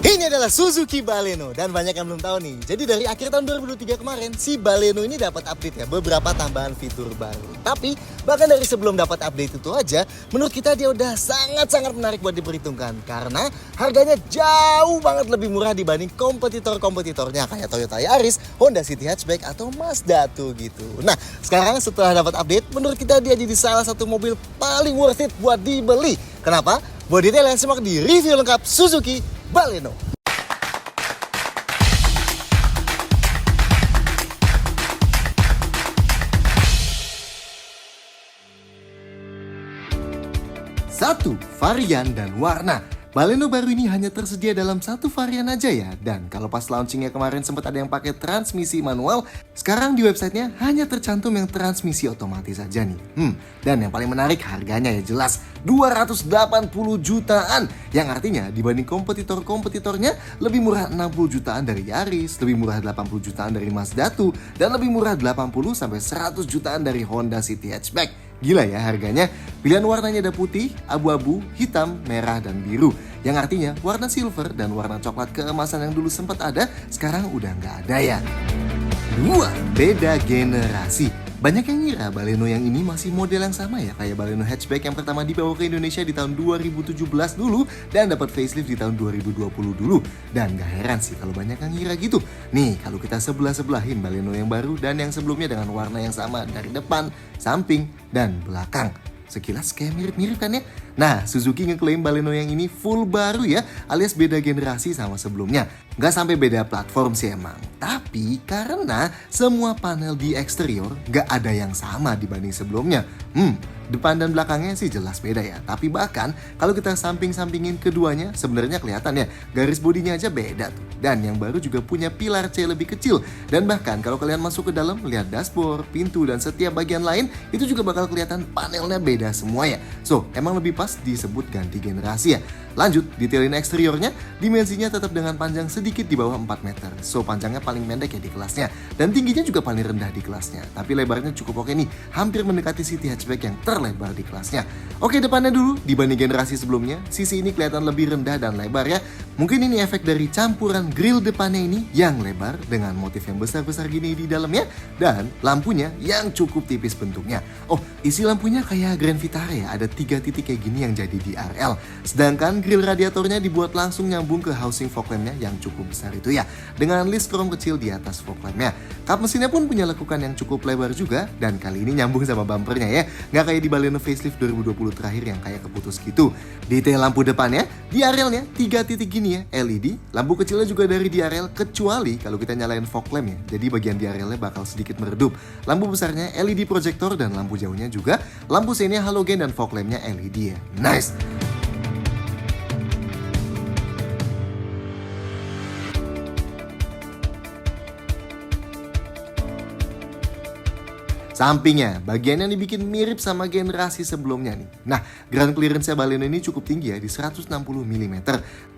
Ini adalah Suzuki Baleno dan banyak yang belum tahu nih. Jadi dari akhir tahun 2023 kemarin si Baleno ini dapat update ya, beberapa tambahan fitur baru. Tapi bahkan dari sebelum dapat update itu aja, menurut kita dia udah sangat-sangat menarik buat diperhitungkan karena harganya jauh banget lebih murah dibanding kompetitor-kompetitornya kayak Toyota Yaris, Honda City Hatchback atau Mazda 2 gitu. Nah, sekarang setelah dapat update, menurut kita dia jadi salah satu mobil paling worth it buat dibeli. Kenapa? Buat detail yang simak di review lengkap Suzuki Baleno. Satu, varian dan warna. Baleno baru ini hanya tersedia dalam satu varian aja ya. Dan kalau pas launchingnya kemarin sempat ada yang pakai transmisi manual, sekarang di websitenya hanya tercantum yang transmisi otomatis saja nih. Dan yang paling menarik harganya ya jelas 280 jutaan. Yang artinya dibanding kompetitor-kompetitornya lebih murah 60 jutaan dari Yaris, lebih murah 80 jutaan dari Mazda 2, dan lebih murah 80 sampai 100 jutaan dari Honda City Hatchback. Gila ya harganya. Pilihan warnanya ada putih, abu-abu, hitam, merah, dan biru. Yang artinya warna silver dan warna coklat keemasan yang dulu sempat ada, sekarang udah nggak ada ya. 2. Beda generasi. Banyak yang ngira Baleno yang ini masih model yang sama ya, kayak Baleno Hatchback yang pertama dibawa ke Indonesia di tahun 2017 dulu dan dapat facelift di tahun 2020 dulu. Dan gak heran sih kalau banyak yang ngira gitu. Nih, kalau kita sebelah-sebelahin Baleno yang baru dan yang sebelumnya dengan warna yang sama dari depan, samping, dan belakang. Sekilas kayak mirip-mirip kan ya? Nah, Suzuki ngeklaim Baleno yang ini full baru ya, alias beda generasi sama sebelumnya. Nggak sampai beda platform sih emang. Tapi karena semua panel di eksterior nggak ada yang sama dibanding sebelumnya. Depan dan belakangnya sih jelas beda ya. Tapi bahkan kalau kita samping-sampingin keduanya sebenarnya kelihatan ya, garis bodinya aja beda tuh. Dan yang baru juga punya pilar C lebih kecil. Dan bahkan kalau kalian masuk ke dalam, lihat dashboard, pintu, dan setiap bagian lain, itu juga bakal kelihatan panelnya beda semua ya. So, emang lebih pas disebut ganti generasi ya. Lanjut, detailin eksteriornya, dimensinya tetap dengan panjang sedikit di bawah 4 meter. So, panjangnya paling pendek ya di kelasnya. Dan tingginya juga paling rendah di kelasnya. Tapi lebarnya cukup oke nih, hampir mendekati City Hatchback yang terlebar di kelasnya. Oke, depannya dulu, dibanding generasi sebelumnya, sisi ini kelihatan lebih rendah dan lebar ya. Mungkin ini efek dari campuran grill depannya ini yang lebar dengan motif yang besar-besar gini di dalamnya. Dan lampunya yang cukup tipis bentuknya. Oh, isi lampunya kayak Grand Vitara ya, ada 3 titik kayak gini yang jadi di RL. Sedangkan grill radiatornya dibuat langsung nyambung ke housing fog lampnya yang cukup besar itu ya, dengan list chrome kecil di atas fog lampnya. Kap mesinnya pun punya lekukan yang cukup lebar juga, dan kali ini nyambung sama bumpernya ya, nggak kayak di Baleno facelift 2020 terakhir yang kayak keputus gitu. Detail lampu depannya, di RL-nya 3 titik gini ya, LED. Lampu kecilnya juga dari DRL kecuali kalau kita nyalain fog lamp ya, jadi bagian DRL-nya bakal sedikit meredup. Lampu besarnya LED projector dan lampu jauhnya juga, lampu seinnya halogen dan fog lampnya LED ya. Nice! Sampingnya, bagian yang dibikin mirip sama generasi sebelumnya nih. Nah, ground clearance Baleno ini cukup tinggi ya, di 160 mm.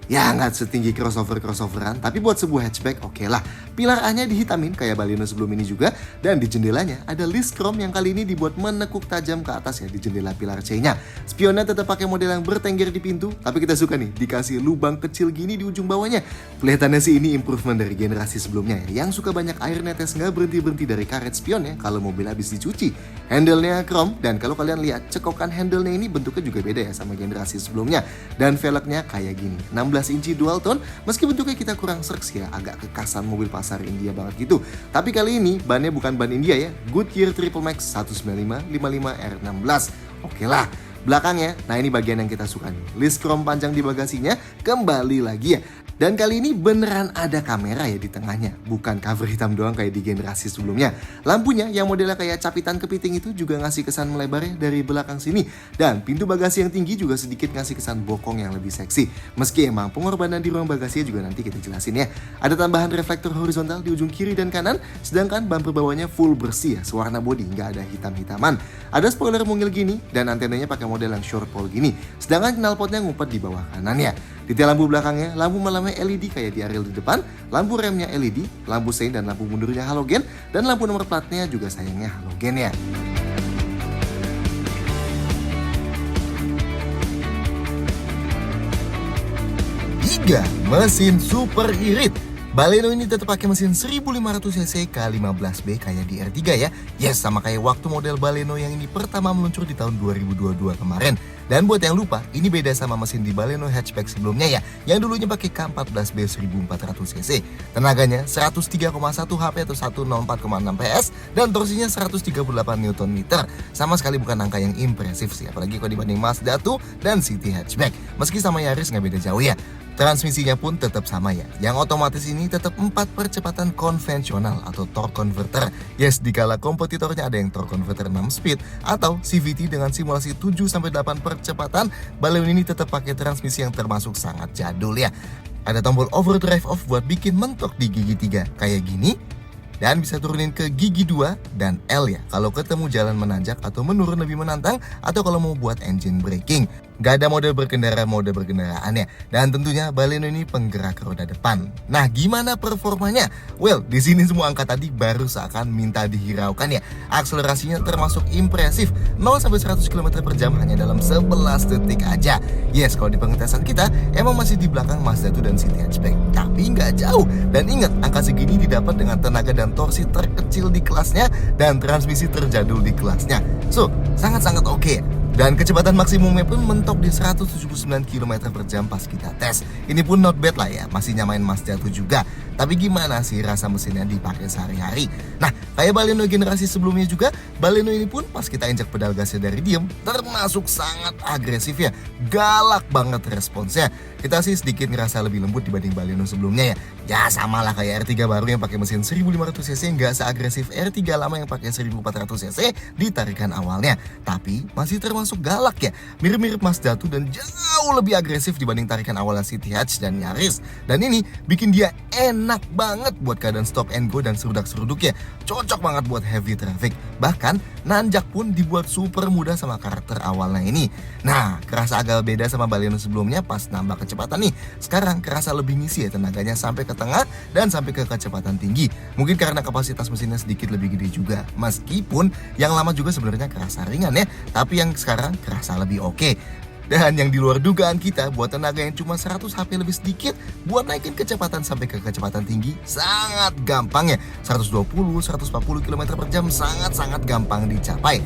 Ya nggak setinggi crossover-crossoveran, tapi buat sebuah hatchback oke lah. Pilar A-nya dihitamin kayak Baleno sebelum ini juga, dan di jendelanya ada list chrome yang kali ini dibuat menekuk tajam ke atas ya di jendela pilar C-nya. Spionnya tetap pakai model yang bertengger di pintu, tapi kita suka nih dikasih lubang kecil gini di ujung bawahnya. Kelihatannya sih ini improvement dari generasi sebelumnya ya, yang suka banyak air netes nggak berhenti-berhenti dari karet spionnya kalau mobil habis dicuci. Handle-nya chrome, dan kalau kalian lihat cekokan handle-nya ini bentuknya juga beda ya sama generasi sebelumnya. Dan velgnya kayak gini, 16 inci dual tone, meski bentuknya kita kurang serks ya, agak kekasan mobil pasar India banget gitu. Tapi kali ini bannya bukan ban India ya, Goodyear Triple Max 195-55R16. Oke lah. Belakangnya, nah ini bagian yang kita suka nih, list chrome panjang di bagasinya kembali lagi ya. Dan kali ini beneran ada kamera ya di tengahnya, bukan cover hitam doang kayak di generasi sebelumnya. Lampunya yang modelnya kayak capitan kepiting itu juga ngasih kesan melebarnya dari belakang sini. Dan pintu bagasi yang tinggi juga sedikit ngasih kesan bokong yang lebih seksi. Meski emang pengorbanan di ruang bagasinya juga nanti kita jelasin ya. Ada tambahan reflektor horizontal di ujung kiri dan kanan, sedangkan bumper bawahnya full bersih ya, sewarna bodi, nggak ada hitam-hitaman. Ada spoiler mungil gini dan antenanya pakai model yang short pole gini. Sedangkan knalpotnya ngumpet di bawah kanannya. Detail lampu belakangnya, lampu malamnya LED kayak di ariel di depan, lampu remnya LED, lampu sein dan lampu mundurnya halogen, dan lampu nomor platnya juga sayangnya halogen ya. Tiga, mesin super irit. Baleno ini tetap pakai mesin 1500cc K15B kayak di R3 ya. Yes, sama kayak waktu model Baleno yang ini pertama meluncur di tahun 2022 kemarin. Dan buat yang lupa, ini beda sama mesin di Baleno hatchback sebelumnya ya, yang dulunya pakai K14B 1400cc. Tenaganya 103,1 HP atau 104,6 PS dan torsinya 138 Nm. Sama sekali bukan angka yang impresif sih, apalagi kalau dibanding Mazda 2 dan City hatchback. Meski sama Yaris nggak beda jauh ya. Transmisinya pun tetap sama ya. Yang otomatis ini tetap 4 percepatan konvensional atau torque converter. Yes, dikala kompetitornya ada yang torque converter 6 speed atau CVT dengan simulasi 7-8 percepatan, Baleno ini tetap pakai transmisi yang termasuk sangat jadul ya. Ada tombol overdrive off buat bikin mentok di gigi 3 kayak gini. Dan bisa turunin ke gigi 2 dan L ya, kalau ketemu jalan menanjak atau menurun lebih menantang, atau kalau mau buat engine braking. Gak ada mode berkendaraan ya. Dan tentunya Baleno ini penggerak roda depan. Nah, gimana performanya? Well, di sini semua angka tadi baru seakan minta dihiraukan ya. Akselerasinya termasuk impresif, 0-100 km/jam hanya dalam 11 detik aja. Yes, kalau di pengetesan kita emang masih di belakang Mazda 2 dan City hatchback, tapi nggak jauh. Dan ingat, angka segini didapat dengan tenaga dan torsi terkecil di kelasnya dan transmisi terjadul di kelasnya. So, sangat-sangat oke. Dan kecepatan maksimumnya pun mentok di 179 km/jam pas kita tes. Ini pun not bad lah ya, masih nyamain Mazda 2 juga. Tapi gimana sih rasa mesinnya dipakai sehari-hari? Nah, kayak Baleno generasi sebelumnya juga, Baleno ini pun pas kita injak pedal gasnya dari diem, termasuk sangat agresif ya. Galak banget responsnya. Kita sih sedikit ngerasa lebih lembut dibanding Baleno sebelumnya ya. Ya sama lah kayak R3 baru yang pakai mesin 1500cc, nggak seagresif R3 lama yang pakai 1400cc di tarikan awalnya. Tapi masih termasuk galak ya. Mirip-mirip Mazda 2 dan jauh lebih agresif dibanding tarikan awalnya City Hatch dan Yaris. Dan ini bikin dia enak banget buat keadaan stop and go dan serudak-seruduk ya. Cocok banget buat heavy traffic. Bahkan nanjak pun dibuat super mudah sama karakter awalnya ini. Nah, kerasa agak beda sama Baleno sebelumnya pas nambah kecepatan nih. Sekarang kerasa lebih ngisi ya tenaganya sampai ke tengah dan sampai ke kecepatan tinggi. Mungkin karena kapasitas mesinnya sedikit lebih gede juga. Meskipun yang lama juga sebenarnya kerasa ringan ya, tapi yang sekarang kerasa lebih oke. Dan yang di luar dugaan kita, buat tenaga yang cuma 100 HP lebih sedikit, buat naikin kecepatan sampai ke kecepatan tinggi sangat gampang ya. 120-140 km/jam sangat-sangat gampang dicapai.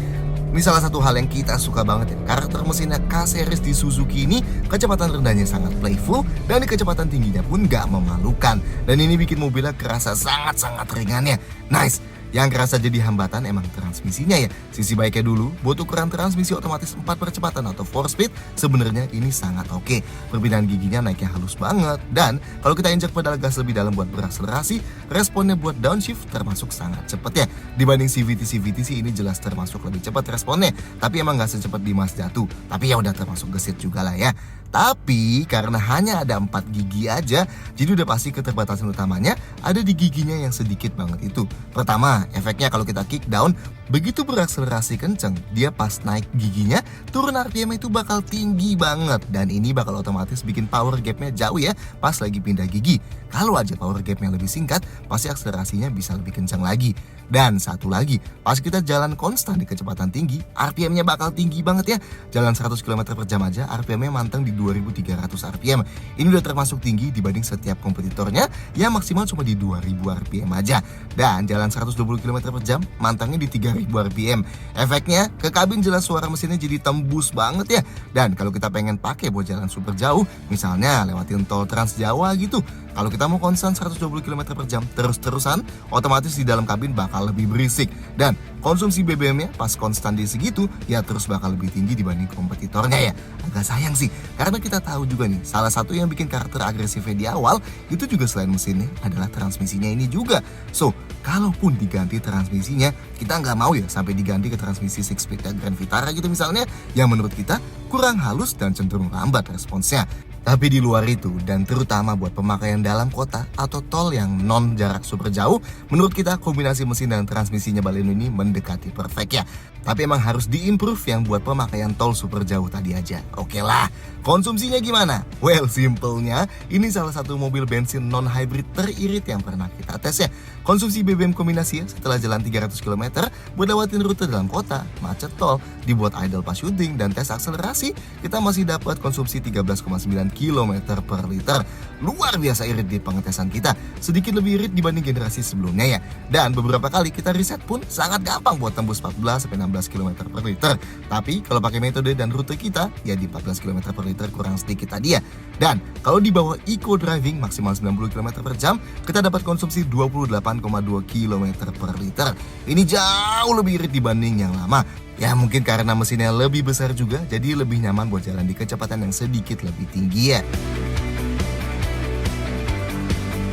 Ini salah satu hal yang kita suka banget ya. Karakter mesinnya K-Series di Suzuki ini kecepatan rendahnya sangat playful dan di kecepatan tingginya pun gak memalukan. Dan ini bikin mobilnya kerasa sangat-sangat ringan ya. Nice. Yang kerasa jadi hambatan emang transmisinya ya. Sisi baiknya dulu, buat ukuran transmisi otomatis 4 percepatan atau 4 speed, sebenarnya ini sangat oke. Perpindahan giginya naiknya halus banget. Dan kalau kita injak pedal gas lebih dalam buat berakselerasi, responnya buat downshift termasuk sangat cepet ya. Dibanding CVT sih ini jelas termasuk lebih cepat responnya. Tapi emang gak secepat di Mazda 2. Tapi ya udah termasuk gesit juga lah ya. Tapi karena hanya ada 4 gigi aja, jadi udah pasti keterbatasan utamanya ada di giginya yang sedikit banget itu. Pertama, efeknya kalau kita kick down, begitu berakselerasi kenceng, dia pas naik giginya, turun RPM itu bakal tinggi banget. Dan ini bakal otomatis bikin power gapnya jauh ya pas lagi pindah gigi. Kalau aja power gapnya lebih singkat, pasti akselerasinya bisa lebih kencang lagi. Dan satu lagi, pas kita jalan konstan di kecepatan tinggi, RPM-nya bakal tinggi banget ya. Jalan 100 km/jam aja, RPM-nya manteng di 2300 RPM. Ini udah termasuk tinggi dibanding setiap kompetitornya yang maksimal cuma di 2000 RPM aja. Dan jalan 120 km/jam, mantengnya di 3000 RPM. Efeknya, ke kabin jelas suara mesinnya jadi tembus banget ya. Dan kalau kita pengen pakai buat jalan super jauh, misalnya lewatin tol Trans Jawa gitu, kalau kita mau konstan 120 km/jam terus-terusan, otomatis di dalam kabin bakal lebih berisik. Dan konsumsi BBM-nya pas konstan di segitu, ya terus bakal lebih tinggi dibanding kompetitornya ya. Agak sayang sih, karena kita tahu juga nih, salah satu yang bikin karakter agresifnya di awal, itu juga selain mesinnya adalah transmisinya ini juga. So, kalaupun diganti transmisinya, kita nggak mau ya sampai diganti ke transmisi 6-speed Grand Vitara gitu misalnya, yang menurut kita kurang halus dan cenderung lambat responsnya. Tapi di luar itu, dan terutama buat pemakaian dalam kota atau tol yang non jarak super jauh, menurut kita kombinasi mesin dan transmisinya Baleno ini mendekati perfect ya. Tapi emang harus diimprove yang buat pemakaian tol super jauh tadi aja. Oke lah, konsumsinya gimana? Well, simpelnya, ini salah satu mobil bensin non-hybrid teririt yang pernah kita tes ya. Konsumsi BBM kombinasi ya, setelah jalan 300 km, buat lewatin rute dalam kota, macet tol, dibuat idle pas syuting, dan tes akselerasi, kita masih dapat konsumsi 13,9 km per liter. Luar biasa irit di pengetesan kita, sedikit lebih irit dibanding generasi sebelumnya ya. Dan beberapa kali kita riset pun sangat gampang buat tembus 14-16 km per liter. Tapi kalau pakai metode dan rute kita, ya di 14 km per liter kurang sedikit tadi ya. Dan kalau di bawah eco driving maksimal 90 km per jam, kita dapat konsumsi 28,2 km per liter. Ini jauh lebih irit dibanding yang lama. Ya mungkin karena mesinnya lebih besar juga, jadi lebih nyaman buat jalan di kecepatan yang sedikit lebih tinggi ya.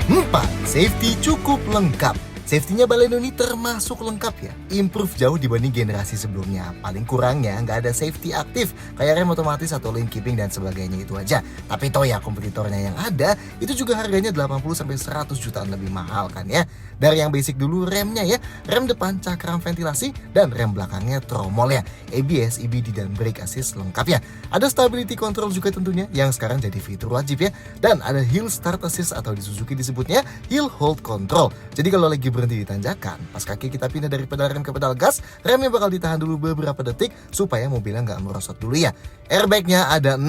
4. Safety cukup lengkap. Safety-nya Baleno ini termasuk lengkap ya. Improve jauh dibanding generasi sebelumnya. Paling kurangnya nggak ada safety aktif, kayak rem otomatis atau lane keeping dan sebagainya itu aja. Tapi toh ya kompetitornya yang ada, itu juga harganya 80-100 jutaan lebih mahal kan ya. Dari yang basic dulu remnya ya, rem depan cakram ventilasi dan rem belakangnya tromol ya. ABS, EBD dan brake assist lengkap ya. Ada stability control juga tentunya yang sekarang jadi fitur wajib ya. Dan ada hill start assist atau di Suzuki disebutnya hill hold control. Jadi kalau lagi berhenti di tanjakan, pas kaki kita pindah dari pedal rem ke pedal gas, remnya bakal ditahan dulu beberapa detik supaya mobilnya nggak merosot dulu ya. Airbagnya ada 6,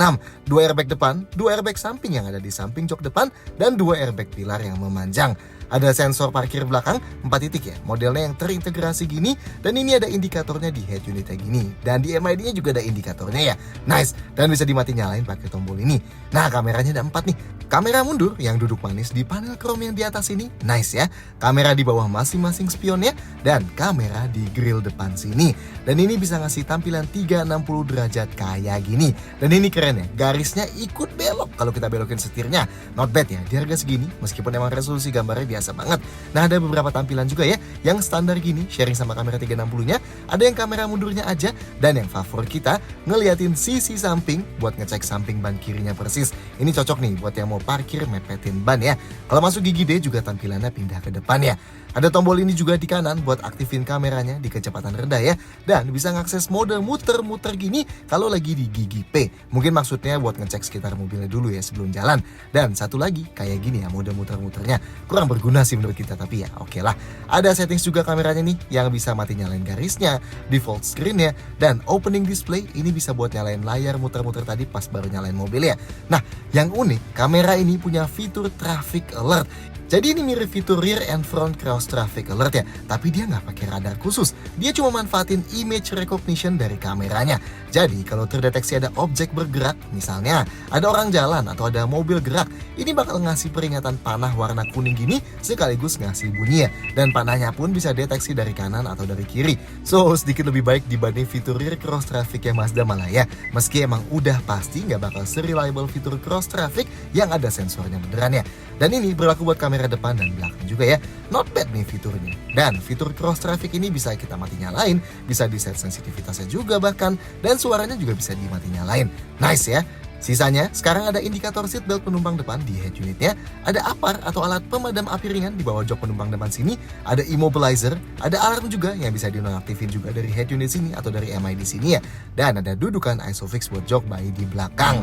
2 airbag depan, 2 airbag samping yang ada di samping jok depan, dan 2 airbag pilar yang memanjang. Ada sensor parkir belakang 4 titik ya, modelnya yang terintegrasi gini, dan ini ada indikatornya di head unitnya gini, dan di MID-nya juga ada indikatornya ya. Nice, dan bisa dimati nyalain pakai tombol ini. Nah, kameranya ada 4 nih. Kamera mundur yang duduk manis di panel chrome yang di atas ini, nice ya. Kamera di bawah masing-masing spionnya, dan kamera di grill depan sini. Dan ini bisa ngasih tampilan 360 derajat kayak gini. Dan ini keren ya, garisnya ikut belok kalau kita belokin setirnya. Not bad ya, di harga segini, meskipun emang resolusi gambarnya biasa banget. Nah, ada beberapa tampilan juga ya, yang standar gini, sharing sama kamera 360-nya, ada yang kamera mundurnya aja, dan yang favorit kita, ngeliatin sisi samping buat ngecek samping ban kirinya persis. Ini cocok nih buat yang mau parkir mepetin ban ya. Kalau masuk gigi D juga tampilannya pindah ke depan ya. Ada tombol ini juga di kanan buat aktifin kameranya di kecepatan rendah ya. Dan bisa ngakses mode muter-muter gini kalau lagi di gigi P. Mungkin maksudnya buat ngecek sekitar mobilnya dulu ya sebelum jalan. Dan satu lagi kayak gini ya mode muter-muternya. Kurang berguna sih menurut kita tapi ya oke lah. Ada settings juga kameranya nih yang bisa mati nyalain garisnya, default screen-nya, dan opening display ini bisa buat nyalain layar muter-muter tadi pas baru nyalain mobil ya. Nah, yang unik kamera ini punya fitur traffic alert. Jadi ini mirip fitur rear and front cross traffic alert ya, tapi dia nggak pakai radar khusus. Dia cuma manfaatin image recognition dari kameranya. Jadi kalau terdeteksi ada objek bergerak, misalnya ada orang jalan atau ada mobil gerak, ini bakal ngasih peringatan panah warna kuning gini sekaligus ngasih bunyi ya. Dan panahnya pun bisa deteksi dari kanan atau dari kiri. So sedikit lebih baik dibanding fitur rear cross traffic yang Mazda malah ya. Meski emang udah pasti nggak bakal se-reliable fitur cross traffic yang ada sensornya beneran ya. Dan ini berlaku buat kamera depan dan belakang juga ya. Not bad nih fiturnya. Dan fitur cross traffic ini bisa kita mati nyalain, bisa di set sensitivitasnya juga bahkan, dan suaranya juga bisa dimati nyalain. Nice ya. Sisanya, sekarang ada indikator seatbelt penumpang depan di head unitnya, ada APAR atau alat pemadam api ringan di bawah jok penumpang depan sini, ada immobilizer, ada alarm juga yang bisa dinonaktifin juga dari head unit sini atau dari MID sini ya, dan ada dudukan ISOFIX buat jok bayi di belakang.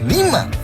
5.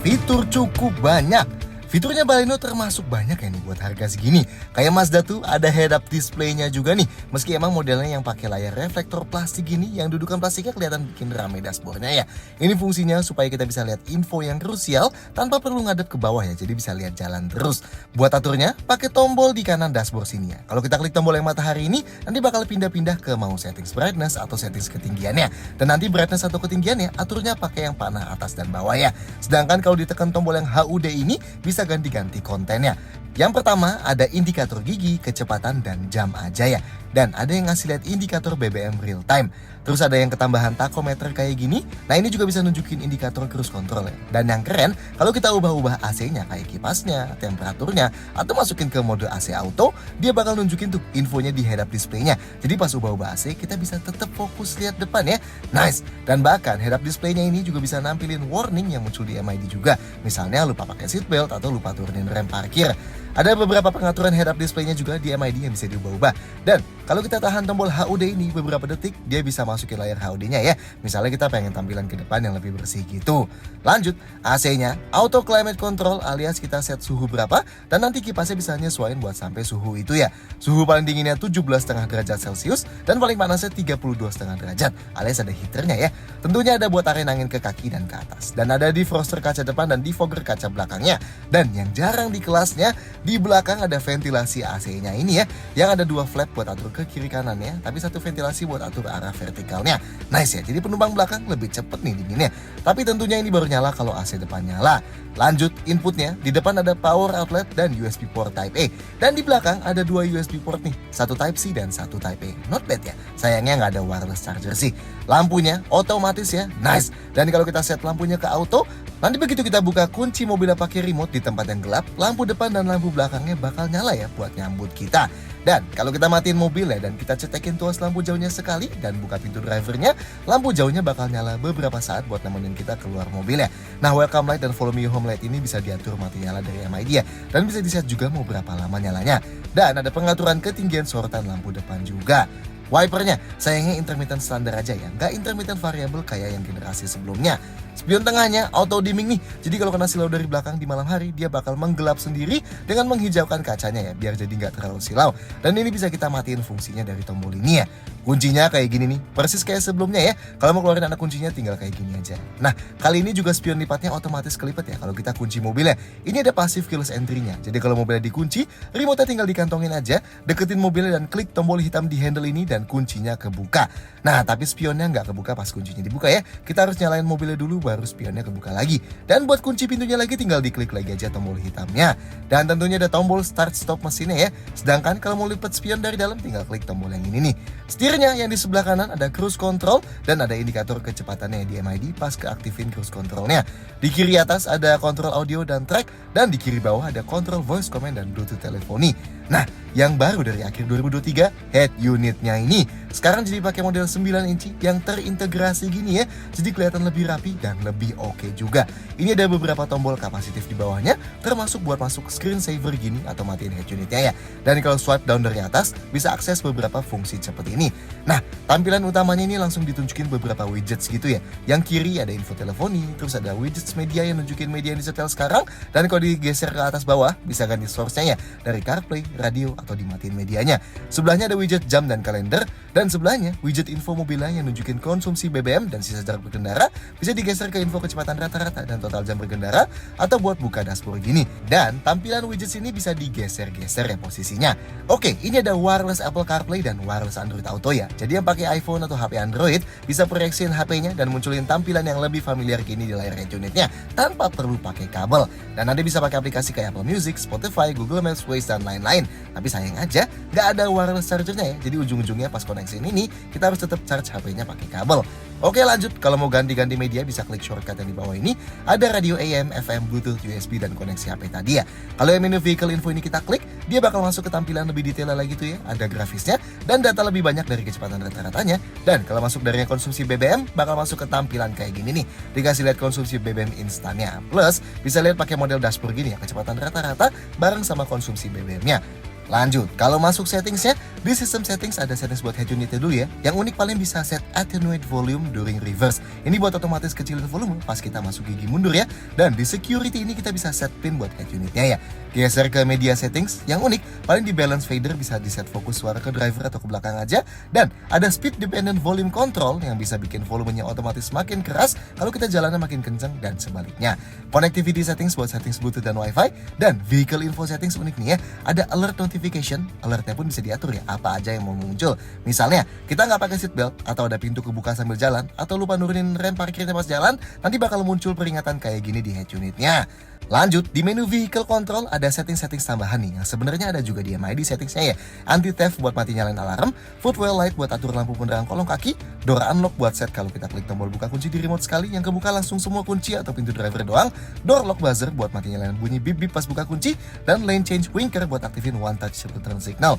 Fitur cukup banyak. Fiturnya Baleno termasuk banyak ya nih buat harga segini. Kayak Mazda tuh ada head-up display-nya juga nih. Meski emang modelnya yang pakai layar reflektor plastik gini, yang dudukan plastiknya kelihatan bikin rame dashboardnya ya. Ini fungsinya supaya kita bisa lihat info yang krusial tanpa perlu ngadep ke bawah ya. Jadi bisa lihat jalan terus. Buat aturnya, pakai tombol di kanan dashboard sini ya. Kalau kita klik tombol yang matahari ini, nanti bakal pindah-pindah ke mau settings brightness atau settings ketinggiannya. Dan nanti brightness atau ketinggiannya, aturnya pakai yang panah atas dan bawah ya. Sedangkan kalau ditekan tombol yang HUD ini, bisa ganti-ganti kontennya. Yang pertama ada indikator gigi, kecepatan, dan jam aja ya. Dan ada yang ngasih lihat indikator BBM real time. Terus ada yang ketambahan tachometer kayak gini. Nah ini juga bisa nunjukin indikator cruise control ya. Dan yang keren, kalau kita ubah-ubah AC-nya kayak kipasnya, temperaturnya, atau masukin ke mode AC auto, dia bakal nunjukin tuh infonya di head-up display-nya. Jadi pas ubah-ubah AC, kita bisa tetap fokus lihat depan ya. Nice! Dan bahkan head-up display-nya ini juga bisa nampilin warning yang muncul di MID juga. Misalnya lupa pakai seatbelt atau lupa turunin rem parkir. Ada beberapa pengaturan head-up display-nya juga di MID yang bisa diubah-ubah. Dan kalau kita tahan tombol HUD ini beberapa detik, dia bisa masukin layar HUD-nya ya. Misalnya kita pengen tampilan ke depan yang lebih bersih gitu. Lanjut, AC-nya auto climate control alias kita set suhu berapa, dan nanti kipasnya bisa nyesuaiin buat sampai suhu itu ya. Suhu paling dinginnya 17,5 derajat Celcius dan paling panasnya 32,5 derajat alias ada heaternya ya. Tentunya ada buat tarik angin ke kaki dan ke atas. Dan ada defroster kaca depan dan defogger kaca belakangnya. Dan yang jarang di kelasnya, di belakang ada ventilasi AC-nya ini ya, yang ada 2 flap buat atur ke kiri kanannya, tapi 1 ventilasi buat atur arah vertikalnya. Nice ya, jadi penumpang belakang lebih cepet nih dinginnya. Tapi tentunya ini baru nyala kalau AC depan nyala. Lanjut, inputnya di depan ada power outlet dan USB port Type A. Dan di belakang ada 2 USB port nih, 1 Type C dan 1 Type A. Not bad ya, sayangnya nggak ada wireless charger sih. Lampunya otomatis ya, nice. Dan kalau kita set lampunya ke auto, nanti begitu kita buka kunci mobilnya pakai remote di tempat yang gelap, lampu depan dan lampu belakangnya bakal nyala ya buat nyambut kita. Dan kalau kita matiin mobilnya dan kita cetekin tuas lampu jauhnya sekali dan buka pintu drivernya, lampu jauhnya bakal nyala beberapa saat buat nemenin kita keluar mobilnya. Nah, welcome light dan follow me home light ini bisa diatur mati nyala dari MID ya, dan bisa di set juga mau berapa lama nyalanya. Dan ada pengaturan ketinggian sorotan lampu depan juga. Wipernya, sayangnya intermittent standar aja ya, nggak intermittent variable kayak yang generasi sebelumnya. Spion tengahnya auto dimming nih, jadi kalau kena silau dari belakang di malam hari, dia bakal menggelap sendiri dengan menghijaukan kacanya ya, biar jadi nggak terlalu silau. Dan ini bisa kita matiin fungsinya dari tombol ini ya. Kuncinya kayak gini nih, persis kayak sebelumnya ya. Kalau mau keluarin anak kuncinya tinggal kayak gini aja. Nah, kali ini juga spion lipatnya otomatis kelipet ya kalau kita kunci mobilnya. Ini ada passive keyless entry-nya, jadi kalau mobilnya dikunci, remote-nya tinggal dikantongin aja, deketin mobilnya dan klik tombol hitam di handle ini dan kuncinya kebuka. Nah, tapi spionnya nggak kebuka pas kuncinya dibuka ya. Kita harus nyalain mobilnya dulu baru spionnya kebuka lagi. Dan buat kunci pintunya lagi tinggal diklik lagi aja tombol hitamnya. Dan tentunya ada tombol start stop mesinnya ya. Sedangkan kalau mau lipat spion dari dalam tinggal klik tombol yang ini nih. Setirnya yang di sebelah kanan ada cruise control dan ada indikator kecepatannya di MID pas keaktifin cruise controlnya. Di kiri atas ada kontrol audio dan track, dan di kiri bawah ada kontrol voice command dan bluetooth teleponi. Nah, yang baru dari akhir 2023, head unitnya ini sekarang jadi pakai model 9 inci yang terintegrasi gini ya, jadi kelihatan lebih rapi dan lebih oke juga. Ini ada beberapa tombol kapasitif di bawahnya, termasuk buat masuk screensaver gini atau matiin head unitnya ya. Dan kalau swipe down dari atas, bisa akses beberapa fungsi seperti ini. Nah, tampilan utamanya ini langsung ditunjukin beberapa widgets gitu ya. Yang kiri ada info teleponi, terus ada widgets media yang nunjukin media yang disetel sekarang, dan kalau digeser ke atas bawah, bisa ganti source-nya ya, dari CarPlay, radio, atau dimatiin medianya. Sebelahnya ada widget jam dan kalender, dan sebelahnya widget info mobilnya yang nunjukin konsumsi BBM dan sisa jarak berkendara, bisa digeser ke info kecepatan rata-rata dan total jam berkendara, atau buat buka dashboard gini. Dan tampilan widget ini bisa digeser-geser ya posisinya. Oke, ini ada wireless Apple CarPlay dan wireless Android Auto ya. Jadi yang pakai iPhone atau HP Android bisa proyeksiin HP-nya dan munculin tampilan yang lebih familiar gini di layar head unitnya tanpa perlu pakai kabel. Dan Anda bisa pakai aplikasi kayak Apple Music, Spotify, Google Maps, Waze, dan lain-lain. Tapi sayang aja nggak ada wireless chargernya ya. Jadi ujung-ujungnya pas koneksi ini kita harus tetap charge HP-nya pakai kabel. Oke lanjut, kalau mau ganti-ganti media bisa klik shortcut yang di bawah ini. Ada radio AM, FM, Bluetooth, USB, dan koneksi HP tadi ya. Kalau yang menu vehicle info ini kita klik, dia bakal masuk ke tampilan lebih detail lagi tuh ya. Ada grafisnya dan data lebih banyak dari kecepatan rata-ratanya. Dan kalau masuk dari konsumsi BBM, bakal masuk ke tampilan kayak gini nih. Dikasih lihat konsumsi BBM instannya. Plus, bisa lihat pakai model dashboard gini ya, kecepatan rata-rata bareng sama konsumsi BBM-nya. Lanjut, kalau masuk settingsnya, di sistem settings ada settings buat head unitnya dulu ya. Yang unik paling bisa set attenuate volume during reverse. Ini buat otomatis kecilin volume pas kita masuk gigi mundur ya. Dan di security ini kita bisa set pin buat head unitnya ya. Geser ke media settings, yang unik paling di balance fader bisa di set fokus suara ke driver atau ke belakang aja. Dan ada speed dependent volume control yang bisa bikin volumenya otomatis makin keras kalau kita jalannya makin kencang dan sebaliknya. Connectivity settings buat settings Bluetooth dan Wi-Fi. Dan vehicle info settings unik nih ya. Ada alert notification, alertnya pun bisa diatur ya, apa aja yang mau muncul. Misalnya, kita nggak pakai seatbelt, atau ada pintu kebuka sambil jalan, atau lupa nurunin rem parkirnya pas jalan, nanti bakal muncul peringatan kayak gini di head unitnya. Lanjut, di menu Vehicle Control ada setting-setting tambahan nih, yang sebenarnya ada juga di MID settingsnya ya. Anti-theft buat mati nyalain alarm, footwell light buat atur lampu penerang kolong kaki, door unlock buat set kalau kita klik tombol buka kunci di remote sekali, yang kebuka langsung semua kunci atau pintu driver doang, door lock buzzer buat mati nyalain bunyi bip-bip pas buka kunci, dan lane change winker buat aktifin one touch turn signal.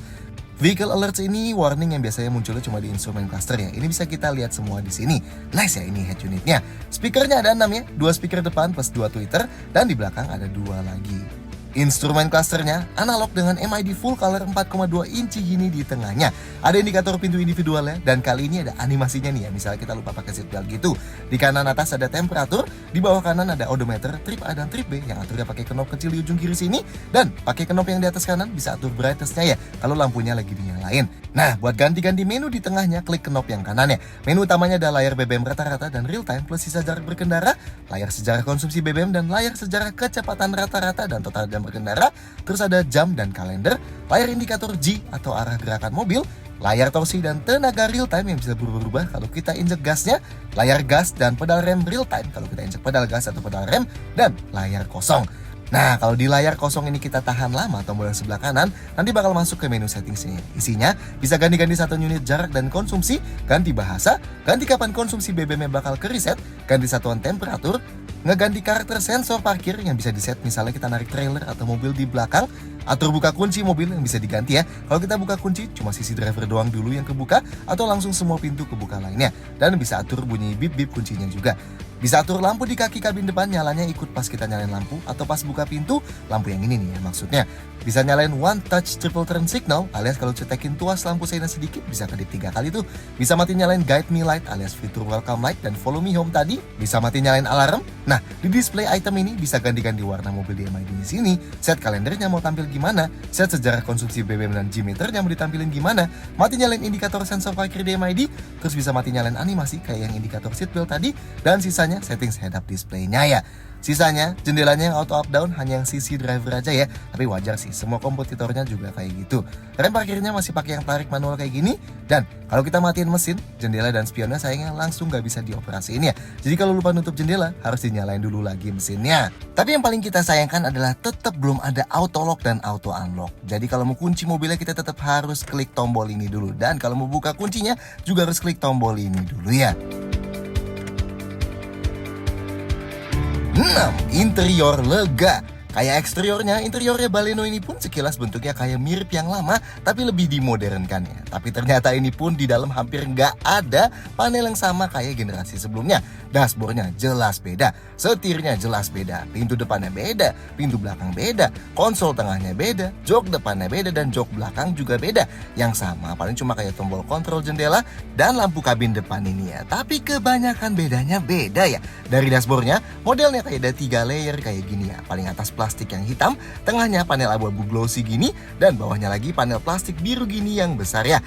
Vehicle alerts ini warning yang biasanya munculnya cuma di instrumen cluster ya. Ini bisa kita lihat semua di sini. Nice ya ini head unitnya. Speakernya ada 6 ya, 2 speaker depan plus 2 tweeter, dan di belakang ada 2 lagi. Instrumen clusternya analog dengan MID full color 4,2 inci gini di tengahnya. Ada indikator pintu individualnya, dan kali ini ada animasinya nih ya. Misalnya kita lupa pakai seatbelt gitu. Di kanan atas ada temperatur, di bawah kanan ada odometer, trip A dan trip B yang aturnya pakai knob kecil di ujung kiri sini, dan pakai knob yang di atas kanan bisa atur brightness-nya ya kalau lampunya lagi dinyalain. Nah, buat ganti-ganti menu di tengahnya, klik knob yang kanannya. Menu utamanya ada layar BBM rata-rata dan real time plus sisa jarak berkendara, layar sejarah konsumsi BBM dan layar sejarah kecepatan rata-rata dan total jam berkendara, terus ada jam dan kalender, layar indikator G atau arah gerakan mobil, layar torsi dan tenaga real time yang bisa berubah-ubah kalau kita injek gasnya, layar gas dan pedal rem real time kalau kita injek pedal gas atau pedal rem, dan layar kosong. Nah, kalau di layar kosong ini kita tahan lama tombol yang sebelah kanan, nanti bakal masuk ke menu settingsnya. Isinya bisa ganti-ganti 1 unit jarak dan konsumsi, ganti bahasa, ganti kapan konsumsi BBM bakal ke reset, ganti satuan temperatur, ngeganti karakter sensor parkir yang bisa diset misalnya kita narik trailer atau mobil di belakang, atur buka kunci mobil yang bisa diganti ya. Kalau kita buka kunci cuma sisi driver doang dulu yang kebuka, atau langsung semua pintu kebuka lainnya, dan bisa atur bunyi bip-bip kuncinya juga. Bisa atur lampu di kaki kabin depan nyalanya ikut pas kita nyalain lampu, atau pas buka pintu, lampu yang ini nih ya maksudnya. Bisa nyalain one touch triple turn signal, alias kalau cetekin tuas lampu sirena sedikit bisa kedip 3 kali tuh. Bisa mati nyalain guide me light alias fitur welcome light dan follow me home tadi. Bisa mati nyalain alarm. Nah, di display item ini bisa ganti-ganti warna mobil di MID di sini. Set kalendernya mau tampil gimana, set sejarah konsumsi BBM dan G-meternya mau ditampilin gimana, mati nyalain indikator sensor parkir di MID, terus bisa mati nyalain animasi kayak yang indikator seatbelt tadi, dan sisanya settings head up display-nya ya. Sisanya, jendelanya yang auto up down hanya yang sisi driver aja ya. Tapi wajar sih, semua kompetitornya juga kayak gitu. Rem parkirnya masih pakai yang tarik manual kayak gini. Dan kalau kita matiin mesin, jendela dan spionnya sayangnya langsung gak bisa dioperasiin ya. Jadi kalau lupa nutup jendela, harus dinyalain dulu lagi mesinnya. Tapi yang paling kita sayangkan adalah tetap belum ada auto lock dan auto unlock. Jadi kalau mau kunci mobilnya kita tetap harus klik tombol ini dulu. Dan kalau mau buka kuncinya juga harus klik tombol ini dulu ya. 6. Interior lega. Kayak eksteriornya, interiornya Baleno ini pun sekilas bentuknya kayak mirip yang lama, tapi lebih dimodernkan ya. Tapi ternyata ini pun di dalam hampir nggak ada panel yang sama kayak generasi sebelumnya. Dashboardnya jelas beda, setirnya jelas beda, pintu depannya beda, pintu belakang beda, konsol tengahnya beda, jok depannya beda, dan jok belakang juga beda. Yang sama paling cuma kayak tombol kontrol jendela dan lampu kabin depan ini ya. Tapi kebanyakan bedanya beda ya. Dari dashboardnya, modelnya kayak ada 3 layer kayak gini ya. Paling atas plastik yang hitam, tengahnya panel abu-abu glossy gini, dan bawahnya lagi panel plastik biru gini yang besar ya.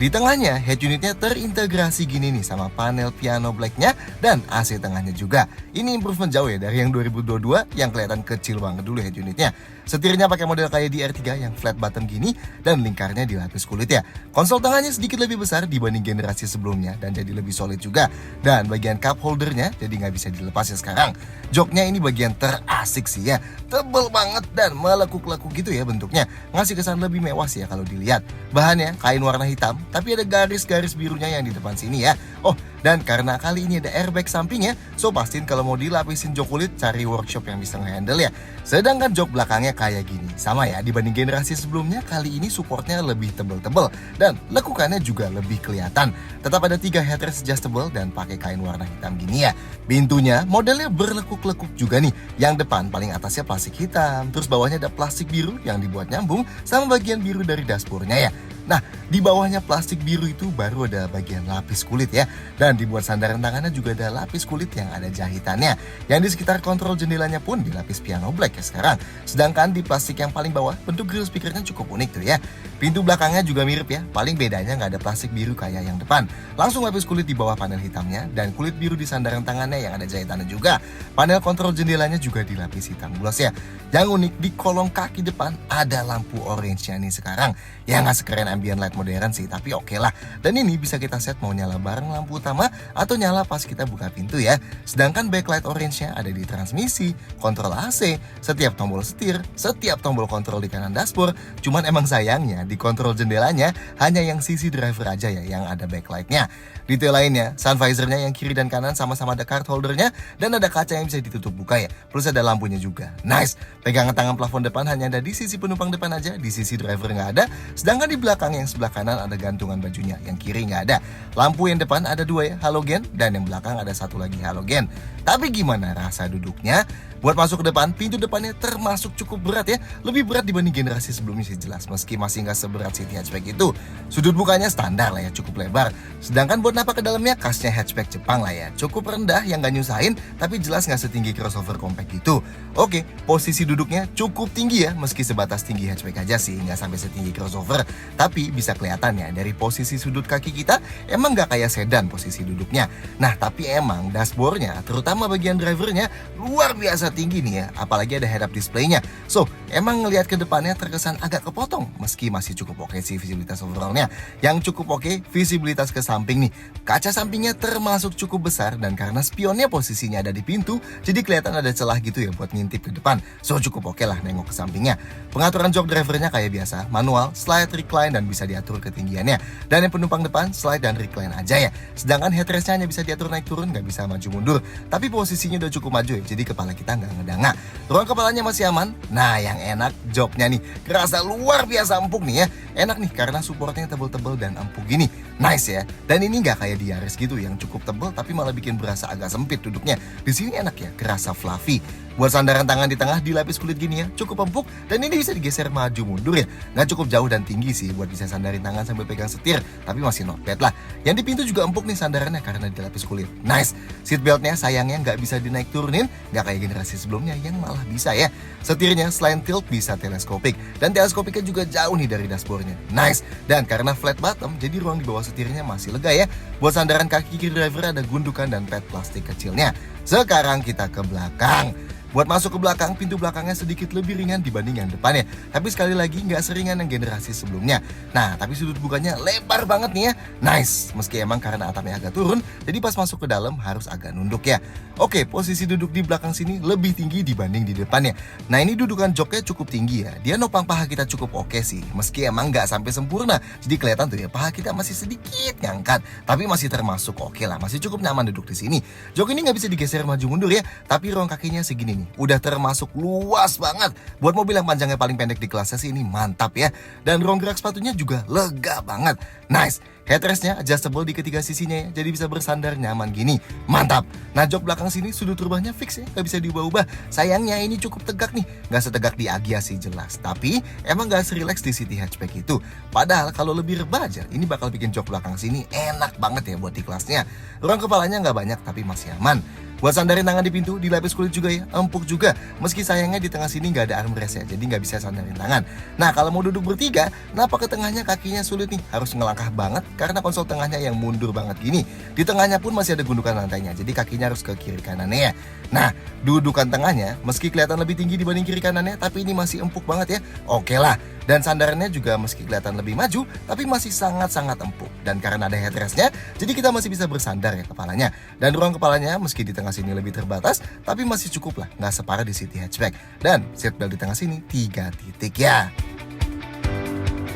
Di tengahnya, head unitnya terintegrasi gini nih sama panel piano blacknya dan AC tengahnya juga. Ini improvement jauh ya dari yang 2022 yang kelihatan kecil banget dulu head unitnya. Setirnya pakai model kayak di R3 yang flat bottom gini dan lingkarnya dilapis kulit ya. Konsol tengahnya sedikit lebih besar dibanding generasi sebelumnya dan jadi lebih solid juga. Dan bagian cup holdernya jadi nggak bisa dilepas ya sekarang. Joknya ini bagian terasik sih ya. Tebel banget dan melekuk-lekuk gitu ya bentuknya. Ngasih kesan lebih mewah sih ya kalau dilihat. Bahannya kain warna hitam, tapi ada garis-garis birunya yang di depan sini ya. Oh, dan karena kali ini ada airbag sampingnya, so pastiin kalau mau dilapisin jok kulit cari workshop yang bisa ngehandle ya. Sedangkan jok belakangnya kayak gini. Sama ya, dibanding generasi sebelumnya, kali ini supportnya lebih tebel-tebel dan lekukannya juga lebih kelihatan. Tetap ada 3 headrest adjustable dan pakai kain warna hitam gini ya. Pintunya modelnya berlekuk-lekuk juga nih. Yang depan paling atasnya plastik hitam, terus bawahnya ada plastik biru yang dibuat nyambung sama bagian biru dari dashboardnya ya. Nah, di bawahnya plastik biru itu baru ada bagian lapis kulit ya. Dan dibuat sandaran tangannya juga ada lapis kulit yang ada jahitannya. Yang di sekitar kontrol jendelanya pun dilapis piano black ya sekarang. Sedangkan di plastik yang paling bawah, bentuk grill speakernya cukup unik tuh ya. Pintu belakangnya juga mirip ya, paling bedanya nggak ada plastik biru kayak yang depan. Langsung lapis kulit di bawah panel hitamnya dan kulit biru di sandaran tangannya yang ada jahitannya juga. Panel kontrol jendelanya juga dilapis hitam gloss ya. Yang unik di kolong kaki depan ada lampu orange-nya nih sekarang. Ya nggak sekeren ambient light modern sih, tapi oke lah. Dan ini bisa kita set mau nyala bareng lampu utama atau nyala pas kita buka pintu ya. Sedangkan backlight orange-nya ada di transmisi, kontrol AC, setiap tombol setir, setiap tombol kontrol di kanan dashboard. Cuman emang sayangnya di kontrol jendelanya hanya yang sisi driver aja ya yang ada backlight-nya. Detail lainnya, sun visor-nya yang kiri dan kanan sama-sama ada card holder-nya dan ada kaca yang bisa ditutup buka ya. Plus ada lampunya juga. Nice. Pegangan tangan plafon depan hanya ada di sisi penumpang depan aja, di sisi driver nggak ada. Sedangkan di belakang yang sebelah kanan ada gantungan bajunya, yang kiri nggak ada. Lampu yang depan ada 2 ya, halogen, dan yang belakang ada 1 lagi halogen. Tapi gimana rasa duduknya? Buat masuk ke depan, pintu depannya termasuk cukup berat ya. Lebih berat dibanding generasi sebelumnya sih jelas, meski masih nggak seberat City Hatchback itu. Sudut bukanya standar lah ya, cukup lebar. Sedangkan buat napak ke dalamnya khasnya hatchback Jepang lah ya. Cukup rendah yang nggak nyusahin, tapi jelas nggak setinggi crossover compact gitu. Oke, posisi duduknya cukup tinggi ya, meski sebatas tinggi hatchback aja sih, nggak sampai setinggi crossover. Tapi bisa kelihatan ya, dari posisi sudut kaki kita, emang nggak kayak sedan posisi duduknya. Nah, tapi emang dashboardnya, terutama bagian drivernya, luar biasa tinggi nih ya, apalagi ada head-up display-nya. So, emang ngelihat ke depannya terkesan agak kepotong, meski masih cukup oke sih visibilitas overallnya. Yang cukup oke, visibilitas ke samping nih. Kaca sampingnya termasuk cukup besar, dan karena spionnya posisinya ada di pintu, jadi kelihatan ada celah gitu ya buat ngintip ke depan. So, cukup oke lah nengok ke sampingnya. Pengaturan jok drivernya kayak biasa, manual, slide, recline, dan bisa diatur ketinggiannya. Dan yang penumpang depan, slide dan recline aja ya. Sedangkan headrestnya hanya bisa diatur naik turun, nggak bisa maju mundur. Tapi posisinya udah cukup maju ya, jadi kepala kita nggak ngedanga. Ruang kepalanya masih aman. Nah, yang enak joknya nih, kerasa luar biasa empuk nih ya. Enak nih karena supportnya tebel-tebel dan empuk gini. Nice ya. Dan ini nggak kayak di Yaris gitu yang cukup tebel tapi malah bikin berasa agak sempit duduknya. Di sini enak ya, kerasa fluffy. Buat sandaran tangan di tengah dilapis kulit gini ya, cukup empuk dan ini bisa digeser maju mundur ya. Nggak cukup jauh dan tinggi sih buat bisa sandarin tangan sambil pegang setir, tapi masih not bad lah. Yang di pintu juga empuk nih sandarannya karena dilapis kulit. Nice. Seatbeltnya sayangnya nggak bisa dinaik turunin, nggak kayak generasi sebelumnya yang malah bisa ya. Setirnya selain tilt bisa teleskopik dan teleskopiknya juga jauh nih dari dashboardnya. Nice. Dan karena flat bottom, jadi ruang di bawah setirnya masih lega ya. Buat sandaran kaki kiri driver ada gundukan dan pad plastik kecilnya. Sekarang kita ke belakang. Buat masuk ke belakang, pintu belakangnya sedikit lebih ringan dibanding yang depannya. Tapi sekali lagi nggak seringan yang generasi sebelumnya. Nah, tapi sudut bukanya lebar banget nih ya. Nice, meski emang karena atapnya agak turun, jadi pas masuk ke dalam harus agak nunduk ya. Oke, posisi duduk di belakang sini lebih tinggi dibanding di depannya. Nah, ini dudukan joknya cukup tinggi ya. Dia nopang paha kita cukup oke sih, meski emang nggak sampai sempurna. Jadi kelihatan tuh ya, paha kita masih sedikit ngangkat, tapi masih termasuk oke lah. Masih cukup nyaman duduk di sini. Jok ini nggak bisa digeser maju mundur ya, tapi ruang kakinya segini nih. Udah termasuk luas banget. Buat mobil yang panjangnya paling pendek di kelasnya sih ini mantap ya. Dan ruang gerak sepatunya juga lega banget. Nice. Headrestnya adjustable di ketiga sisinya ya, jadi bisa bersandar nyaman gini. Mantap. Nah, jok belakang sini sudut rubahnya fix ya, gak bisa diubah-ubah. Sayangnya ini cukup tegak nih, gak setegak di Agya sih jelas. Tapi emang gak serileks di City Hatchback itu. Padahal kalau lebih rebah aja, ini bakal bikin jok belakang sini enak banget ya buat di kelasnya. Ruang kepalanya gak banyak tapi masih aman. Buat sandarin tangan di pintu, dilapis kulit juga ya, empuk juga. Meski sayangnya di tengah sini nggak ada armrest ya, jadi nggak bisa sandarin tangan. Nah, kalau mau duduk bertiga, napak ke tengahnya kakinya sulit nih, harus ngelangkah banget karena konsol tengahnya yang mundur banget gini. Di tengahnya pun masih ada gundukan lantainya, jadi kakinya harus ke kiri kanannya ya. Nah, dudukan tengahnya meski kelihatan lebih tinggi dibanding kiri kanannya, tapi ini masih empuk banget ya. Oke lah. Dan sandarannya juga meski kelihatan lebih maju, tapi masih sangat-sangat empuk. Dan karena ada headrestnya, jadi kita masih bisa bersandar ya kepalanya. Dan ruang kepalanya meski di tengah sini lebih terbatas, tapi masih cukup lah, nggak separah di City Hatchback. Dan seatbelt di tengah sini 3 titik ya.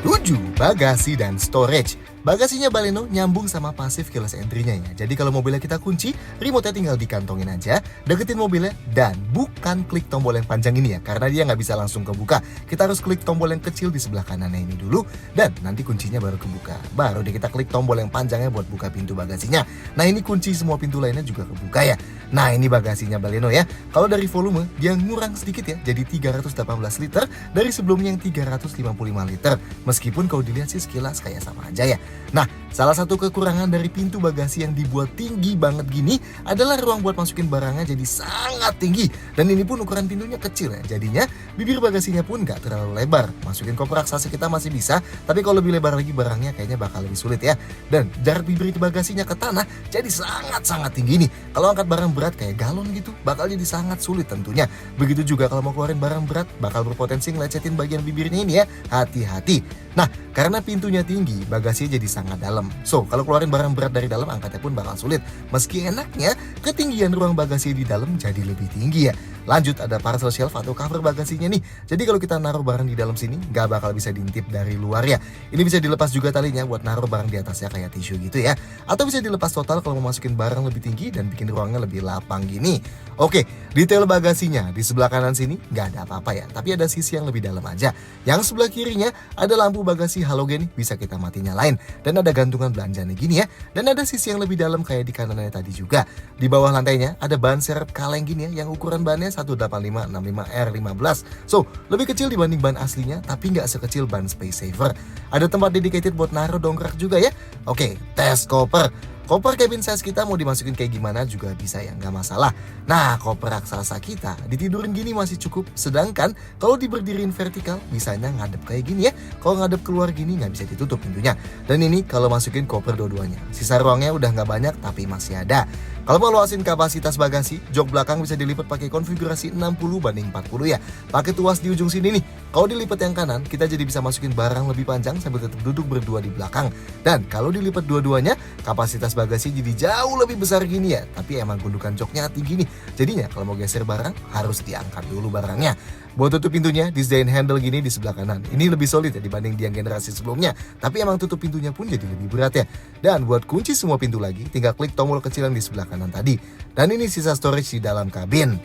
7. Bagasi dan storage. Bagasinya Baleno nyambung sama passive keyless entry-nya ya. Jadi kalau mobilnya kita kunci, remote-nya tinggal dikantongin aja, deketin mobilnya, dan bukan klik tombol yang panjang ini ya, karena dia nggak bisa langsung kebuka. Kita harus klik tombol yang kecil di sebelah kanannya ini dulu, dan nanti kuncinya baru kebuka. Baru deh kita klik tombol yang panjangnya buat buka pintu bagasinya. Nah, ini kunci semua pintu lainnya juga kebuka ya. Nah, ini bagasinya Baleno ya. Kalau dari volume, dia ngurang sedikit ya, jadi 318 liter dari sebelumnya yang 355 liter. Meskipun kalau dilihat sih sekilas kayak sama aja ya. Nah, salah satu kekurangan dari pintu bagasi yang dibuat tinggi banget gini adalah ruang buat masukin barangnya jadi sangat tinggi. Dan ini pun ukuran pintunya kecil ya, jadinya bibir bagasinya pun nggak terlalu lebar. Masukin koper raksasa kita masih bisa, tapi kalau lebih lebar lagi barangnya kayaknya bakal lebih sulit ya. Dan jarak bibir bagasinya ke tanah jadi sangat-sangat tinggi nih. Kalau angkat barang berat kayak galon gitu, bakal jadi sangat sulit tentunya. Begitu juga kalau mau keluarin barang berat, bakal berpotensi ngelecetin bagian bibirnya ini ya. Hati-hati. Nah, karena pintunya tinggi, bagasinya jadi sangat dalam. So, kalau keluarin barang berat dari dalam, angkatnya pun bakal sulit. Meski enaknya, ketinggian ruang bagasi di dalam jadi lebih tinggi ya. Lanjut, ada parcel shelf atau cover bagasinya nih. Jadi kalau kita naruh barang di dalam sini, nggak bakal bisa diintip dari luar ya. Ini bisa dilepas juga talinya buat naruh barang di atasnya kayak tisu gitu ya. Atau bisa dilepas total kalau mau masukin barang lebih tinggi dan bikin ruangnya lebih lapang gini. Oke, detail bagasinya di sebelah kanan sini nggak ada apa-apa ya. Tapi ada sisi yang lebih dalam aja. Yang sebelah kirinya ada lampu bagasi halogen nih, bisa kita mati nyalain. Dan ada gantungan belanjanya gini ya. Dan ada sisi yang lebih dalam kayak di kanannya tadi juga. Di bawah lantainya ada ban serep kaleng gini ya, yang ukuran bannya 18565R15. So, lebih kecil dibanding ban aslinya, tapi nggak sekecil ban Space Saver. Ada tempat dedicated buat naruh dongkrak juga ya. Oke, tes koper. Koper cabin size kita mau dimasukin kayak gimana juga bisa ya, nggak masalah. Nah, koper raksasa kita ditidurin gini masih cukup. Sedangkan kalau diberdiriin vertikal, bisanya ngadep kayak gini ya. Kalau ngadep keluar gini nggak bisa ditutup pintunya. Dan ini kalau masukin koper dua-duanya. Sisa ruangnya udah nggak banyak tapi masih ada. Kalau mau luasin kapasitas bagasi, jok belakang bisa dilipat pakai konfigurasi 60/40 ya. Pakai tuas di ujung sini nih. Kalau dilipat yang kanan, kita jadi bisa masukin barang lebih panjang sambil tetap duduk berdua di belakang. Dan kalau dilipat dua-duanya, kapasitas bagasi jadi jauh lebih besar gini ya. Tapi emang gundukan joknya tinggi nih. Jadinya kalau mau geser barang, harus diangkat dulu barangnya. Buat tutup pintunya, desain handle gini di sebelah kanan. Ini lebih solid ya dibanding di yang generasi sebelumnya. Tapi emang tutup pintunya pun jadi lebih berat ya. Dan buat kunci semua pintu lagi, tinggal klik tombol kecil yang di sebelah kanan tadi. Dan ini sisa storage di dalam kabin.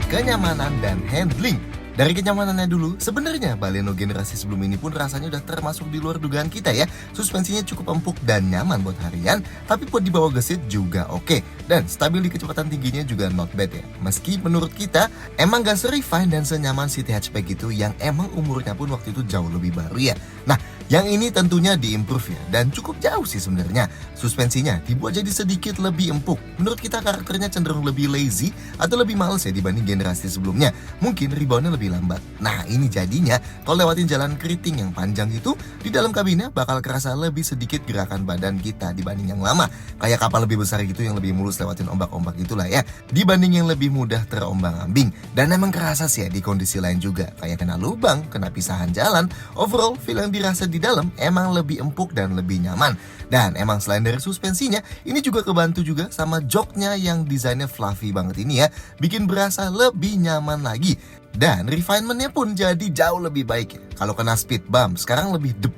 Kenyamanan dan handling. Dari kenyamanannya dulu, sebenarnya Baleno generasi sebelum ini pun rasanya udah termasuk di luar dugaan kita ya. Suspensinya cukup empuk dan nyaman buat harian, tapi buat dibawa gesit juga oke. Dan stabil di kecepatan tingginya juga not bad ya. Meski menurut kita emang gak se-refine dan senyaman city hatchback gitu yang emang umurnya pun waktu itu jauh lebih baru ya. Nah, yang ini tentunya diimprove ya, dan cukup jauh sih sebenarnya. Suspensinya dibuat jadi sedikit lebih empuk. Menurut kita karakternya cenderung lebih lazy atau lebih males ya dibanding generasi sebelumnya. Mungkin reboundnya lebih lambat. Nah, ini jadinya kalau lewatin jalan keriting yang panjang itu, di dalam kabinnya bakal kerasa lebih sedikit gerakan badan kita dibanding yang lama. Kayak kapal lebih besar gitu yang lebih mulus lewatin ombak-ombak gitulah ya, dibanding yang lebih mudah terombang-ambing. Dan emang kerasa sih ya di kondisi lain juga, kayak kena lubang, kena pisahan jalan. Overall, feel yang dirasa di dalam emang lebih empuk dan lebih nyaman. Dan emang selain dari suspensinya, ini juga kebantu juga sama joknya yang desainnya fluffy banget ini ya, bikin berasa lebih nyaman lagi. Dan refinementnya pun jadi jauh lebih baik ya. Kalau kena speed bump, sekarang lebih dep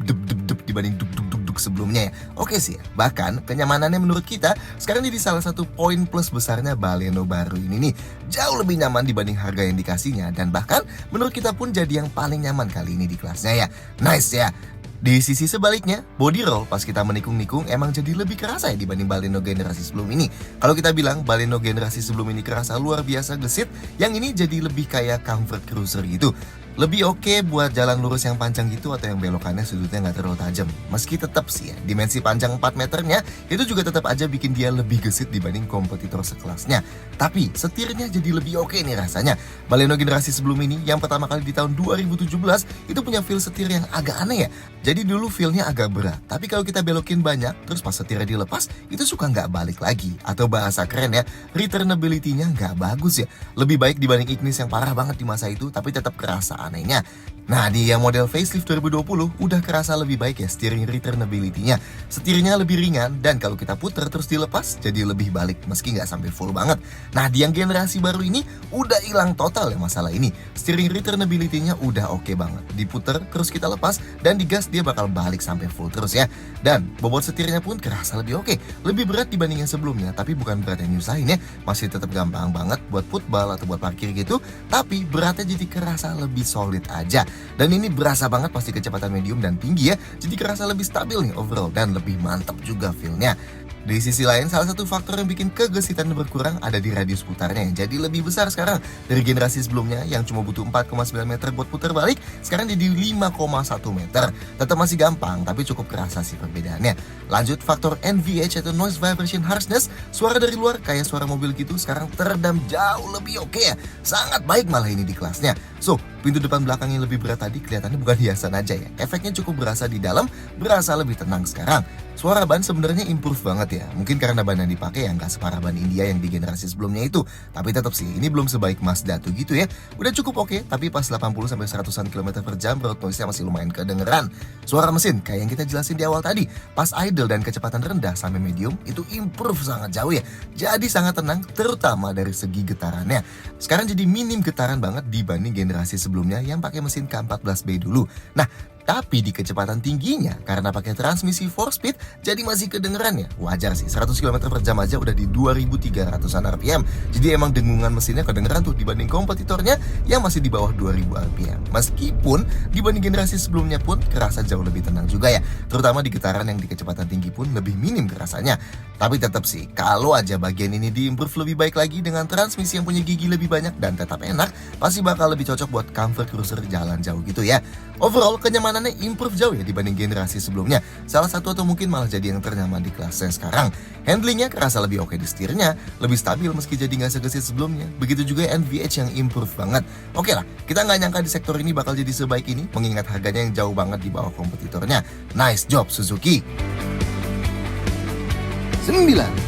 dibanding duk sebelumnya ya. Oke sih ya, bahkan kenyamanannya menurut kita sekarang jadi salah satu poin plus besarnya Baleno baru ini nih. Jauh lebih nyaman dibanding harga yang dikasihnya, dan bahkan menurut kita pun jadi yang paling nyaman kali ini di kelasnya ya. Nice ya. Di sisi sebaliknya, body roll pas kita menikung-nikung emang jadi lebih kerasa ya dibanding Baleno generasi sebelum ini. Kalau kita bilang Baleno generasi sebelum ini kerasa luar biasa gesit, yang ini jadi lebih kayak comfort cruiser gitu. Lebih oke buat jalan lurus yang panjang gitu atau yang belokannya sudutnya nggak terlalu tajam. Meski tetap sih ya, dimensi panjang 4 meternya itu juga tetap aja bikin dia lebih gesit dibanding kompetitor sekelasnya. Tapi setirnya jadi lebih oke nih rasanya. Baleno generasi sebelum ini yang pertama kali di tahun 2017 itu punya feel setir yang agak aneh ya. Jadi dulu feelnya agak berat, tapi kalau kita belokin banyak, terus pas setirnya dilepas, itu suka nggak balik lagi. Atau bahasa keren ya, returnability-nya nggak bagus ya. Lebih baik dibanding Ignis yang parah banget di masa itu, tapi tetap kerasa anehnya. Nah, di yang model facelift 2020 udah kerasa lebih baik ya steering returnability-nya. Setirnya lebih ringan dan kalau kita puter terus dilepas jadi lebih balik meski nggak sampai full banget. Nah, di yang generasi baru ini udah hilang total ya masalah ini. Steering returnability-nya udah oke banget. Diputer terus kita lepas dan digas dia bakal balik sampai full terus ya. Dan bobot setirnya pun kerasa lebih oke. Lebih berat dibanding yang sebelumnya, tapi bukan berat yang nyusahin ya. Masih tetap gampang banget buat football atau buat parkir gitu, tapi beratnya jadi kerasa lebih solid aja. Dan ini berasa banget pasti kecepatan medium dan tinggi ya. Jadi kerasa lebih stabil nih overall dan lebih mantap juga feel-nya. Di sisi lain, salah satu faktor yang bikin kegesitan berkurang ada di radius putarnya yang jadi lebih besar sekarang. Dari generasi sebelumnya yang cuma butuh 4,9 meter buat putar balik, sekarang jadi 5,1 meter. Tetap masih gampang, tapi cukup kerasa sih perbedaannya. Lanjut, faktor NVH atau Noise Vibration Harshness, suara dari luar kayak suara mobil gitu sekarang teredam jauh lebih oke ya. Sangat baik malah ini di kelasnya. So, pintu depan belakang yang lebih berat tadi kelihatannya bukan hiasan aja ya. Efeknya cukup berasa di dalam, berasa lebih tenang sekarang. Suara ban sebenarnya improve banget ya. Mungkin karena ban yang dipakai yang gak separah ban India yang di generasi sebelumnya itu. Tapi tetap sih, ini belum sebaik Mazda tuh gitu ya. Udah cukup oke, tapi pas 80-100an km per jam road noise-nya masih lumayan kedengeran. Suara mesin kayak yang kita jelasin di awal tadi, pas idle dan kecepatan rendah sampai medium itu improve sangat jauh ya. Jadi sangat tenang, terutama dari segi getarannya. Sekarang jadi minim getaran banget dibanding generasi sebelumnya yang pakai mesin K14B dulu. Nah, tapi di kecepatan tingginya, karena pakai transmisi 4-speed, jadi masih kedengeran ya. Wajar sih, 100 km per jam aja udah di 2300an RPM. Jadi emang dengungan mesinnya kedengeran tuh dibanding kompetitornya yang masih di bawah 2000 RPM. Meskipun dibanding generasi sebelumnya pun kerasa jauh lebih tenang juga ya. Terutama di getaran yang di kecepatan tinggi pun lebih minim kerasanya. Tapi tetap sih, kalau aja bagian ini diimprove lebih baik lagi dengan transmisi yang punya gigi lebih banyak dan tetap enak, pasti bakal lebih cocok buat comfort cruiser jalan jauh gitu ya. Overall, kenyamanannya improve jauh ya dibanding generasi sebelumnya. Salah satu atau mungkin malah jadi yang ternyaman di kelasnya sekarang. Handlingnya kerasa lebih oke di setirnya, lebih stabil meski jadi nggak segesit sebelumnya. Begitu juga NVH yang improve banget. Oke lah, kita nggak nyangka di sektor ini bakal jadi sebaik ini, mengingat harganya yang jauh banget di bawah kompetitornya. Nice job Suzuki. 9.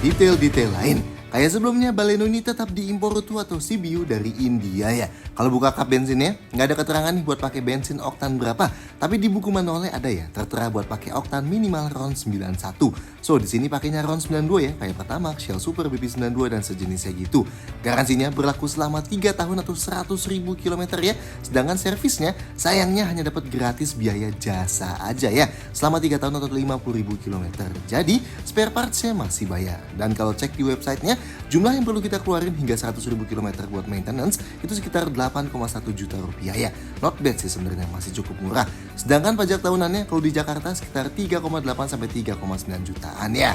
Detail-detail lain. Kayak sebelumnya, Baleno ini tetap diimpor utuh atau CBU dari India ya. Kalau buka kap bensinnya, nggak ada keterangan nih buat pakai bensin oktan berapa. Tapi di buku manualnya ada ya, tertera buat pakai oktan minimal RON 91. So, di sini pakainya RON 92 ya, kayak Pertamax, Shell Super, BP92 dan sejenisnya gitu. Garansinya berlaku selama 3 tahun atau 100.000 km ya. Sedangkan servisnya, sayangnya hanya dapat gratis biaya jasa aja ya. Selama 3 tahun atau 50.000 km. Jadi, spare partsnya masih bayar. Dan kalau cek di websitenya, jumlah yang perlu kita keluarin hingga 100.000 km buat maintenance itu sekitar 8,1 juta rupiah ya. Not bad sih sebenarnya, masih cukup murah. Sedangkan pajak tahunannya kalau di Jakarta sekitar 3,8 sampai 3,9 jutaan ya.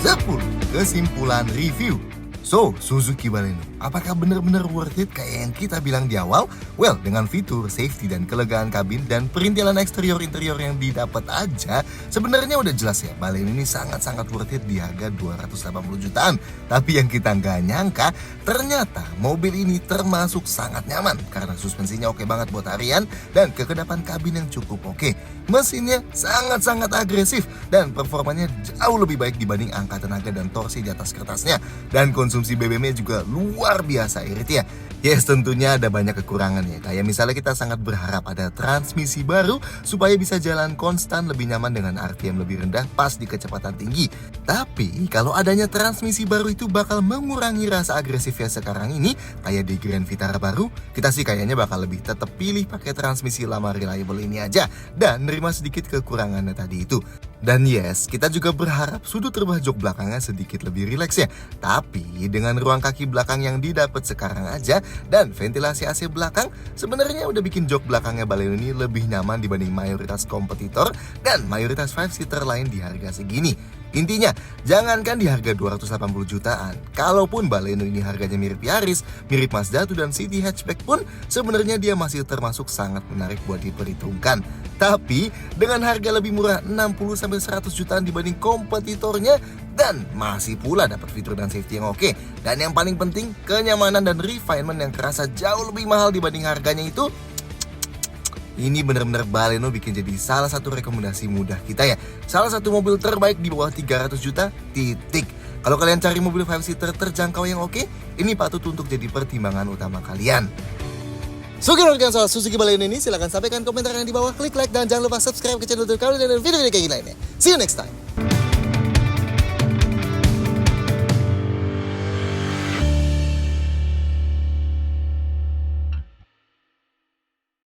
10. Kesimpulan review. So, Suzuki Baleno, apakah benar-benar worth it kayak yang kita bilang di awal? Well, dengan fitur, safety, dan kelegaan kabin, dan perintilan eksterior-interior yang didapat aja, sebenarnya udah jelas ya, Baleno ini sangat-sangat worth it di harga 280 jutaan. Tapi yang kita nggak nyangka, ternyata mobil ini termasuk sangat nyaman, karena suspensinya oke banget buat harian, dan kekedapan kabin yang cukup oke. Mesinnya sangat-sangat agresif, dan performanya jauh lebih baik dibanding angka tenaga dan torsi di atas kertasnya. Dan konsumsi BBM-nya juga luar biasa irit ya. Yes, tentunya ada banyak kekurangan ya. Kayak misalnya kita sangat berharap ada transmisi baru supaya bisa jalan konstan lebih nyaman dengan RPM lebih rendah pas di kecepatan tinggi. Tapi kalau adanya transmisi baru itu bakal mengurangi rasa agresifnya sekarang ini, kayak di Grand Vitara baru, kita sih kayaknya bakal lebih tetap pilih pakai transmisi lama reliable ini aja dan nerima sedikit kekurangannya tadi itu. Dan yes, kita juga berharap sudut rebah jok belakangnya sedikit lebih rileks ya. Tapi dengan ruang kaki belakang yang didapat sekarang aja dan ventilasi AC belakang, sebenarnya udah bikin jok belakangnya Baleno ini lebih nyaman dibanding mayoritas kompetitor dan mayoritas 5-seater lain di harga segini. Intinya, jangankan di harga 280 jutaan, kalaupun Baleno ini harganya mirip Yaris, mirip Mazda 2 dan City Hatchback pun, sebenarnya dia masih termasuk sangat menarik buat diperhitungkan. Tapi, dengan harga lebih murah 60-100 jutaan dibanding kompetitornya, dan masih pula dapat fitur dan safety yang oke. Dan yang paling penting, kenyamanan dan refinement yang kerasa jauh lebih mahal dibanding harganya itu, ini benar-benar Baleno bikin jadi salah satu rekomendasi mudah kita ya. Salah satu mobil terbaik di bawah 300 juta, titik. Kalau kalian cari mobil 5-seater terjangkau yang oke, ini patut untuk jadi pertimbangan utama kalian. So, kira-kira soal Suzuki Baleno ini, silahkan sampaikan komentar yang di bawah, klik like, dan jangan lupa subscribe ke channel YouTube kami dan video-video kayak gini lainnya. See you next time.